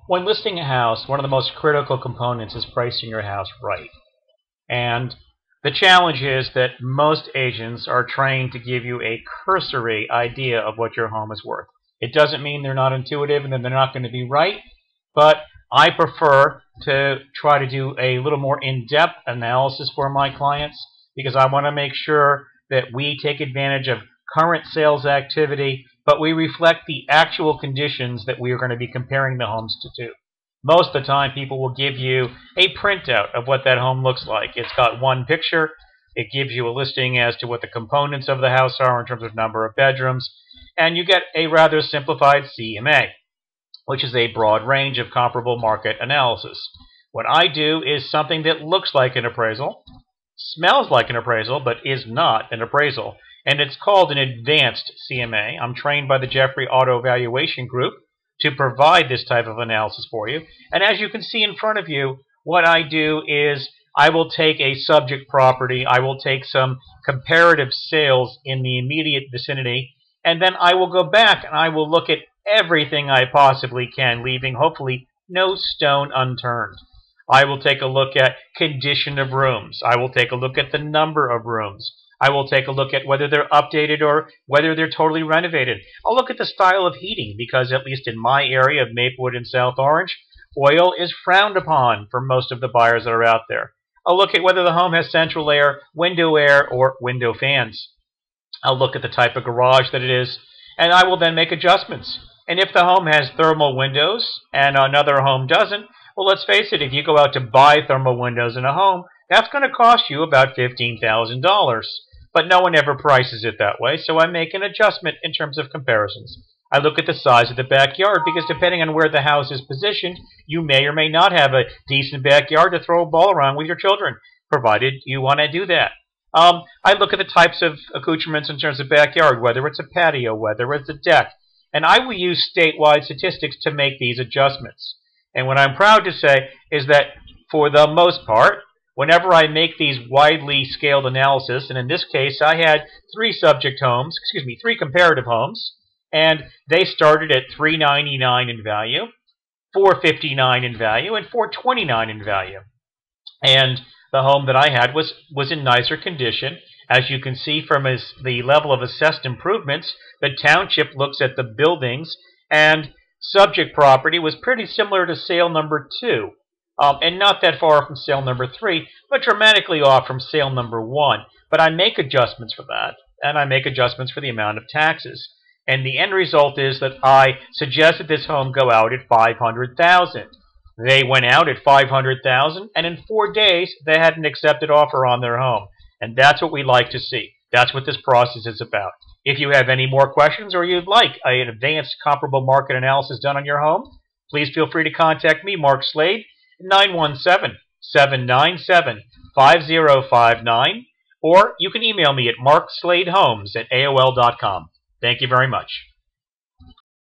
When listing a house, one of the most critical components is pricing your house right. And the challenge is that most agents are trained to give you a cursory idea of what your home is worth. It doesn't mean they're not intuitive and that they're not going to be right, but I prefer to try to do a little more in-depth analysis for my clients because I want to make sure that we take advantage of current sales activity, but we reflect the actual conditions that we are going to be comparing the homes to. Most of the time, people will give you a printout of what that home looks like. It's got one picture. It gives you a listing as to what the components of the house are in terms of number of bedrooms, and you get a rather simplified CMA, which is a broad range of comparable market analysis. What I do is something that looks like an appraisal, smells like an appraisal, but is not an appraisal, and it's called an advanced CMA. I'm trained by the Jeffrey Auto Valuation Group to provide this type of analysis for you. And as you can see in front of you, what I do is I will take a subject property, I will take some comparative sales in the immediate vicinity, and then I will go back and I will look at everything I possibly can, leaving hopefully no stone unturned. I will take a look at condition of rooms. I will take a look at the number of rooms. I will take a look at whether they're updated or whether they're totally renovated. I'll look at the style of heating because at least in my area of Maplewood and South Orange, oil is frowned upon for most of the buyers that are out there. I'll look at whether the home has central air, or window fans. I'll look at the type of garage that it is, and I will then make adjustments. And if the home has thermal windows and another home doesn't, well, let's face it, if you go out to buy thermal windows in a home, that's going to cost you about $15,000. But no one ever prices it that way, so I make an adjustment in terms of comparisons. I look at the size of the backyard because depending on where the house is positioned, you may or may not have a decent backyard to throw a ball around with your children, provided you want to do that. I look at the types of accoutrements in terms of backyard, whether it's a patio, whether it's a deck, and I will use statewide statistics to make these adjustments. And what I'm proud to say is that for the most part, whenever I make these widely scaled analysis, and in this case I had three comparative homes, and they started at $399 in value, $459 in value, and $429 in value. And the home that I had was in nicer condition. As you can see from the level of assessed improvements, the township looks at the buildings, and subject property was pretty similar to sale number 2. And not that far from sale number 3, but dramatically off from sale number 1. But I make adjustments for that, and I make adjustments for the amount of taxes. And the end result is that I suggested this home go out at $500,000. They went out at $500,000, and in 4 days, they had an accepted offer on their home. And that's what we like to see. That's what this process is about. If you have any more questions or you'd like an advanced comparable market analysis done on your home, please feel free to contact me, Mark Slade, 917-797-5059, or you can email me at marksladehomes@aol.com. Thank you very much.